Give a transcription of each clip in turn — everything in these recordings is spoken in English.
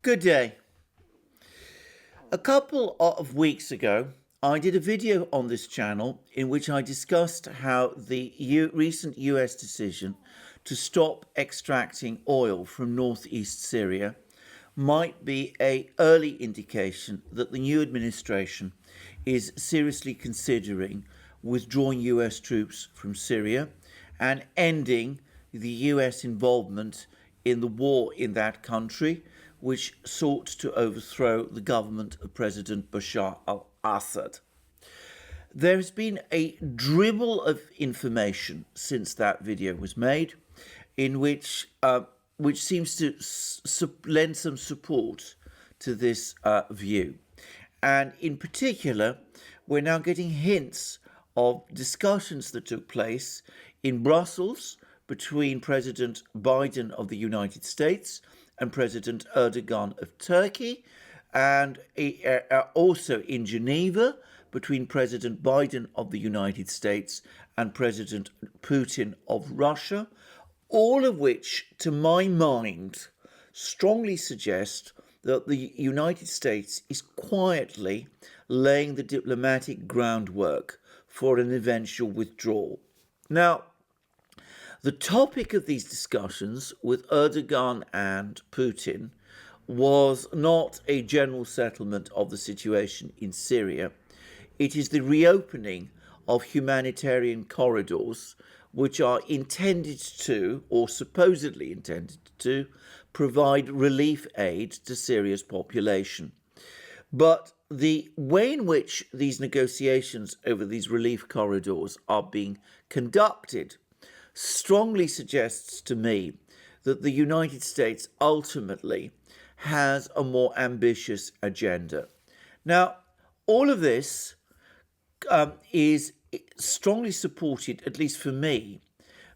Good day. A couple of weeks ago, I did a video on this channel in which I discussed how the recent US decision to stop extracting oil from northeast Syria might be an early indication that the new administration is seriously considering withdrawing US troops from Syria and ending the US involvement in the war in that country, which sought to overthrow the government of President Bashar al-Assad. There has been a dribble of information since that video was made, in which seems to lend some support to this view. And in particular, we're now getting hints of discussions that took place in Brussels between President Biden of the United States and President Erdogan of Turkey, and also in Geneva between President Biden of the United States and President Putin of Russia, all of which, to my mind, strongly suggest that the United States is quietly laying the diplomatic groundwork for an eventual withdrawal. Now, the topic of these discussions with Erdogan and Putin was not a general settlement of the situation in Syria. It is the reopening of humanitarian corridors which are intended to, or supposedly intended to, provide relief aid to Syria's population. But the way in which these negotiations over these relief corridors are being conducted strongly suggests to me that the United States ultimately has a more ambitious agenda. Now, all of this is strongly supported, at least for me,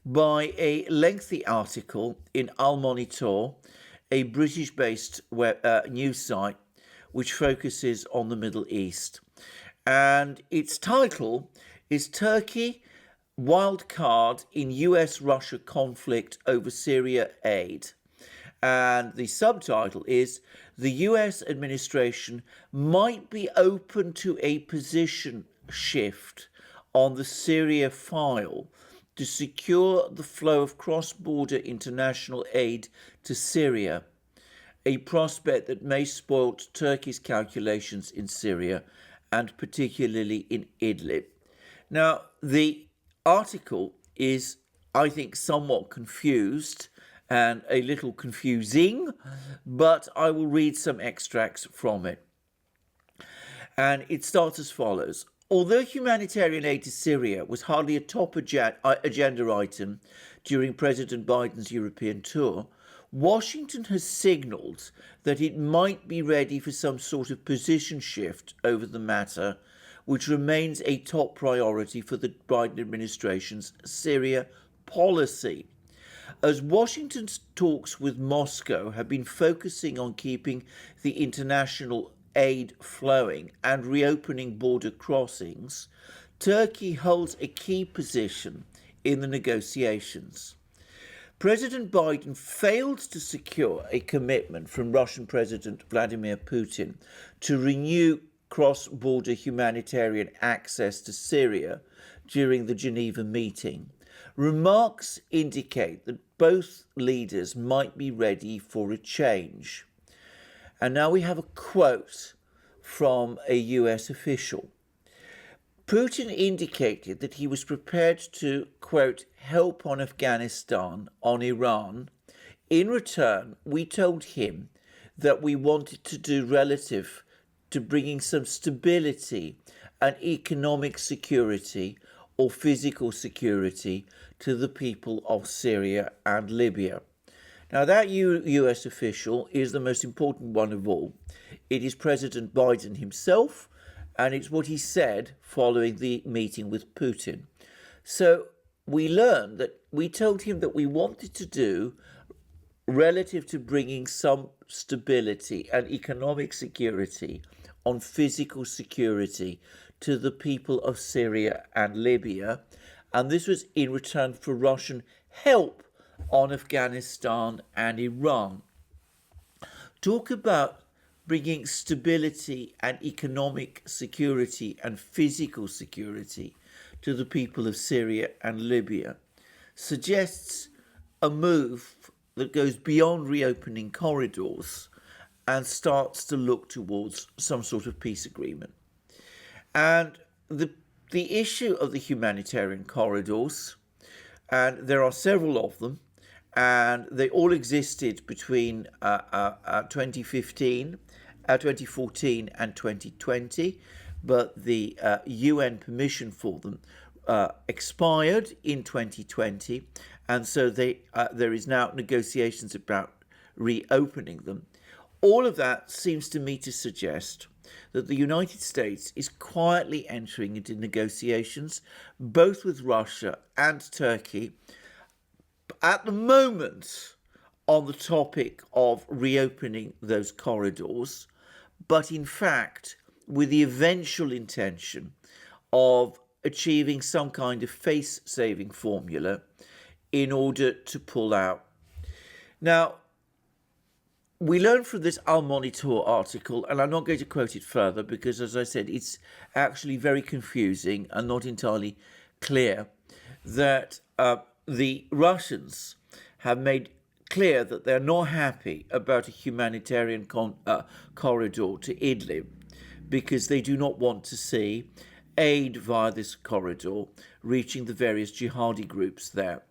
by a lengthy article in Al Monitor, a British-based news site which focuses on the Middle East. And its title is Turkey Wild Card in US-Russia Conflict over Syria Aid. And the subtitle is The US administration might be open to a position shift on the Syria file to secure the flow of cross-border international aid to Syria, a prospect that may spoil Turkey's calculations in Syria and particularly in Idlib. Now, the article is, I think, somewhat confused and a little confusing, but I will read some extracts from it. And it starts as follows. Although humanitarian aid to Syria was hardly a top agenda item during President Biden's European tour, Washington has signaled that it might be ready for some sort of position shift over the matter, which remains a top priority for the Biden administration's Syria policy. As Washington's talks with Moscow have been focusing on keeping the international aid flowing and reopening border crossings, Turkey holds a key position in the negotiations. President Biden failed to secure a commitment from Russian President Vladimir Putin to renew cross-border humanitarian access to Syria during the Geneva meeting. Remarks indicate that both leaders might be ready for a change. And now we have a quote from a US official. Putin indicated that he was prepared to, quote, help on Afghanistan, on Iran. In return, we told him that we wanted to do relative to bringing some stability and economic security or physical security to the people of Syria and Libya. Now, that US official is the most important one of all. It is President Biden himself, and it's what he said following the meeting with Putin. So we learned that we told him that we wanted to do relative to bringing some stability and economic security on physical security to the people of Syria and Libya. And this was in return for Russian help on Afghanistan and Iran. talk about bringing stability and economic security and physical security to the people of Syria and Libya, suggests a move that goes beyond reopening corridors and starts to look towards some sort of peace agreement. And the issue of the humanitarian corridors, and there are several of them, and they all existed between 2014 and 2020, but the UN permission for them expired in 2020, and so there is now negotiations about reopening them. All of that seems to me to suggest that the United States is quietly entering into negotiations, both with Russia and Turkey, at the moment on the topic of reopening those corridors, but in fact with the eventual intention of achieving some kind of face-saving formula in order to pull out. Now, we learn from this Al Monitor article, and I'm not going to quote it further because, as I said, it's actually very confusing and not entirely clear, that the Russians have made clear that they're not happy about a humanitarian corridor to Idlib because they do not want to see aid via this corridor reaching the various jihadi groups there.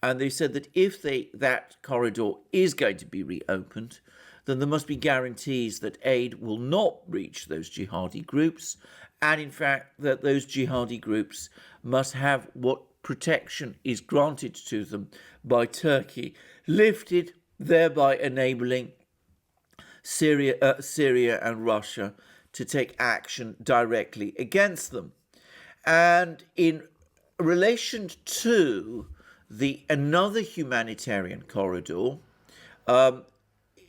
And they said that if that corridor is going to be reopened, then there must be guarantees that aid will not reach those jihadi groups, and in fact that those jihadi groups must have what protection is granted to them by Turkey lifted, thereby enabling Syria and Russia to take action directly against them. And in relation to another humanitarian corridor,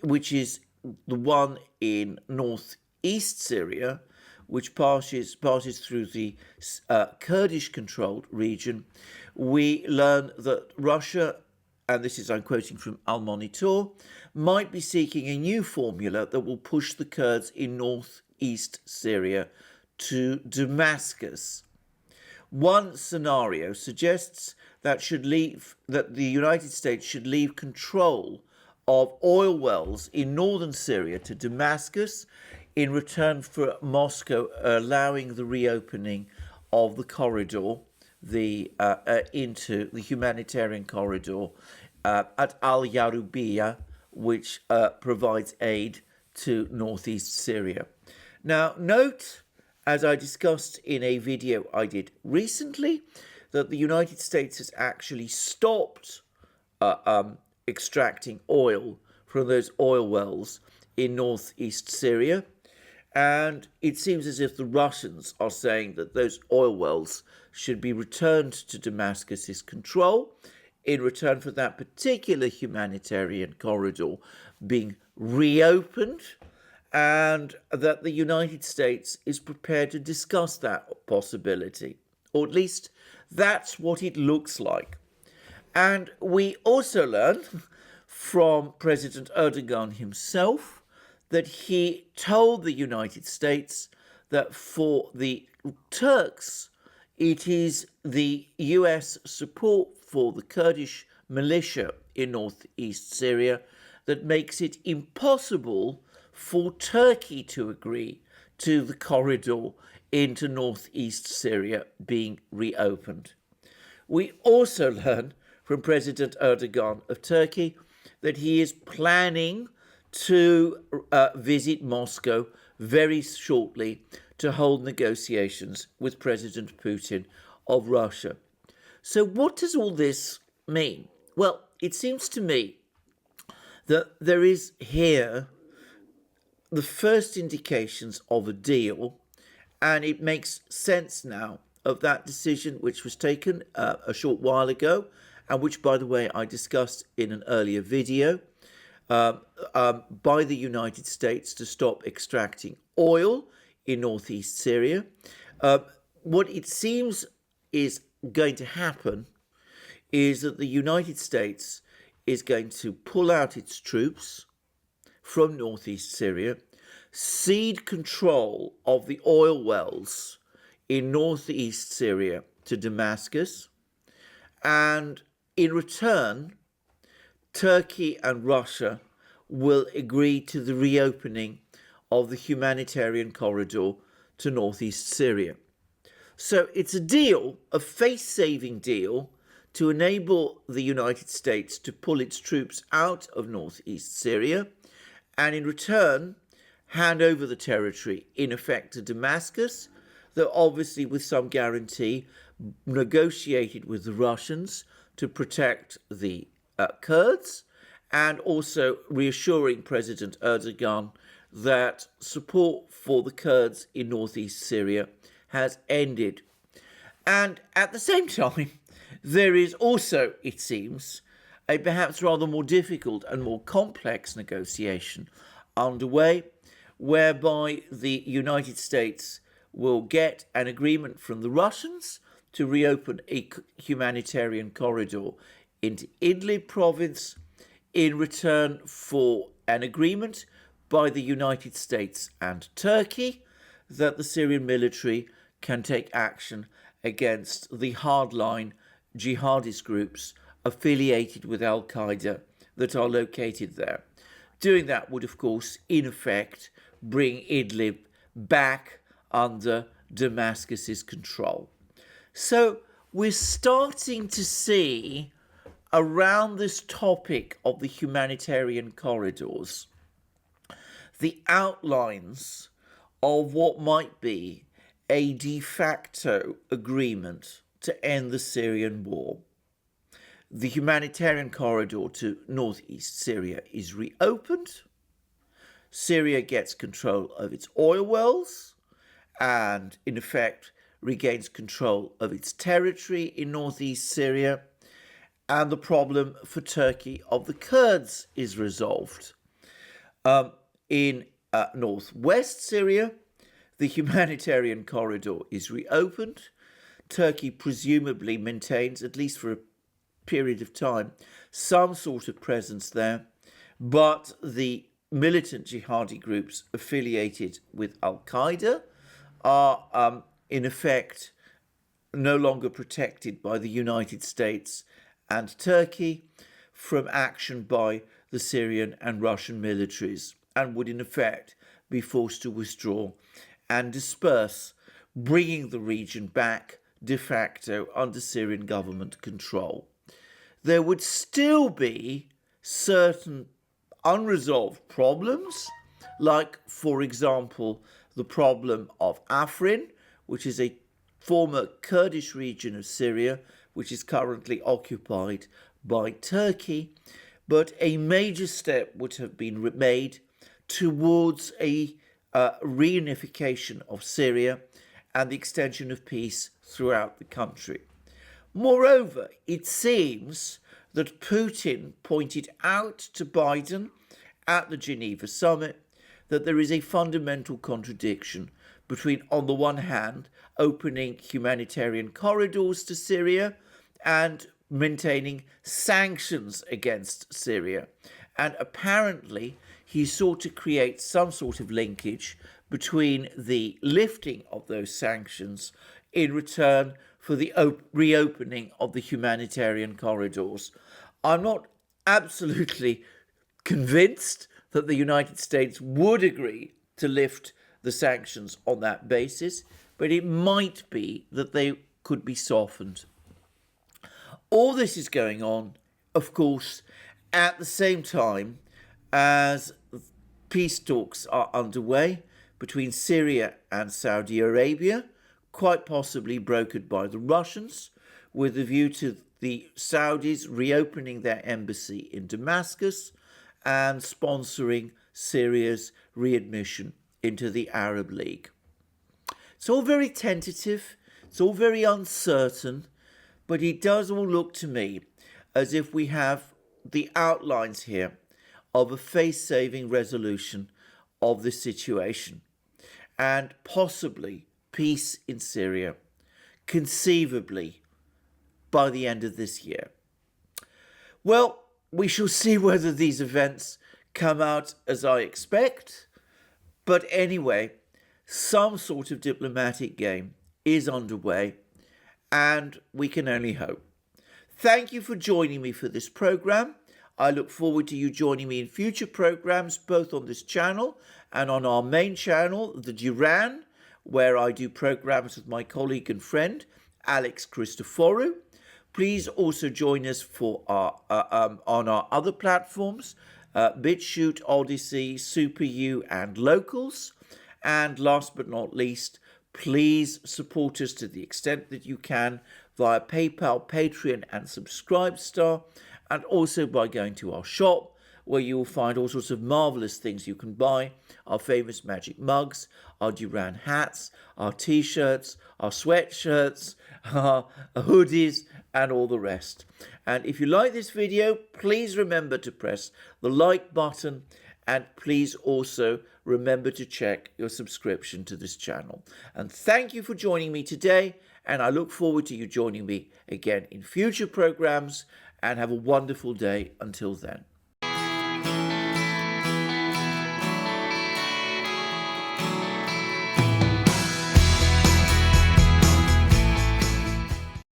which is the one in northeast Syria, which passes through the Kurdish-controlled region, we learn that Russia, and this is, I'm quoting from Al Monitor, might be seeking a new formula that will push the Kurds in northeast Syria to Damascus. One scenario suggests that the United States should leave control of oil wells in northern Syria to Damascus in return for Moscow allowing the reopening of the corridor, into the humanitarian corridor at Al Yarubiyah, which provides aid to northeast Syria. Now, note, as I discussed in a video I did recently, that the United States has actually stopped extracting oil from those oil wells in northeast Syria. And it seems as if the Russians are saying that those oil wells should be returned to Damascus's control in return for that particular humanitarian corridor being reopened, and that the United States is prepared to discuss that possibility, or at least that's what it looks like. And we also learn from President Erdogan himself that he told the United States that for the Turks, it is the US support for the Kurdish militia in northeast Syria that makes it impossible for Turkey to agree to the corridor into northeast Syria being reopened. We also learn from President Erdogan of Turkey that he is planning to visit Moscow very shortly to hold negotiations with President Putin of Russia. So what does all this mean? Well, it seems to me that there is here the first indications of a deal, and it makes sense now of that decision which was taken a short while ago, and which, by the way, I discussed in an earlier video, by the United States to stop extracting oil in northeast Syria. What it seems is going to happen is that the United States is going to pull out its troops from northeast Syria, cede control of the oil wells in northeast Syria to Damascus, and in return, Turkey and Russia will agree to the reopening of the humanitarian corridor to northeast Syria. So it's a deal, a face-saving deal, to enable the United States to pull its troops out of northeast Syria and in return hand over the territory in effect to Damascus, though obviously with some guarantee negotiated with the Russians to protect the Kurds, and also reassuring President Erdogan that support for the Kurds in northeast Syria has ended. And at the same time, there is also, it seems, a perhaps rather more difficult and more complex negotiation underway, whereby the United States will get an agreement from the Russians to reopen a humanitarian corridor into Idlib province in return for an agreement by the United States and Turkey that the Syrian military can take action against the hardline jihadist groups affiliated with Al-Qaeda that are located there. Doing that would, of course, in effect, bring Idlib back under Damascus's control. So we're starting to see around this topic of the humanitarian corridors the outlines of what might be a de facto agreement to end the Syrian war. The humanitarian corridor to northeast Syria is reopened. Syria gets control of its oil wells and, in effect, regains control of its territory in northeast Syria. And the problem for Turkey of the Kurds is resolved. In northwest Syria, the humanitarian corridor is reopened. Turkey presumably maintains, at least for a period of time, some sort of presence there, but the militant jihadi groups affiliated with Al-Qaeda are, in effect, no longer protected by the United States and Turkey from action by the Syrian and Russian militaries, and would, in effect, be forced to withdraw and disperse, bringing the region back de facto under Syrian government control. There would still be certain unresolved problems, like, for example, the problem of Afrin, which is a former Kurdish region of Syria, which is currently occupied by Turkey. But a major step would have been made towards a reunification of Syria and the extension of peace throughout the country. Moreover, it seems that Putin pointed out to Biden at the Geneva summit that there is a fundamental contradiction between, on the one hand, opening humanitarian corridors to Syria and maintaining sanctions against Syria. And apparently, he sought to create some sort of linkage between the lifting of those sanctions in return for the reopening of the humanitarian corridors. I'm not absolutely convinced that the United States would agree to lift the sanctions on that basis, but it might be that they could be softened. All this is going on, of course, at the same time as peace talks are underway between Syria and Saudi Arabia, quite possibly brokered by the Russians, with a view to the Saudis reopening their embassy in Damascus and sponsoring Syria's readmission into the Arab League. It's all very tentative, it's all very uncertain, but it does all look to me as if we have the outlines here of a face-saving resolution of the situation and possibly peace in Syria, conceivably by the end of this year. Well, we shall see whether these events come out as I expect. But anyway, some sort of diplomatic game is underway, and we can only hope. Thank you for joining me for this program. I look forward to you joining me in future programs, both on this channel and on our main channel, the Duran, where I do programs with my colleague and friend, Alex Christoforou. Please also join us for on our other platforms, BitChute, Odyssey, SuperU, and Locals. And last but not least, please support us to the extent that you can via PayPal, Patreon, and Subscribestar, and also by going to our shop, where you will find all sorts of marvellous things you can buy: our famous magic mugs, our Duran hats, our t-shirts, our sweatshirts, our hoodies, and all the rest. And if you like this video, please remember to press the like button, and please also remember to check your subscription to this channel. And thank you for joining me today, and I look forward to you joining me again in future programs, and have a wonderful day until then.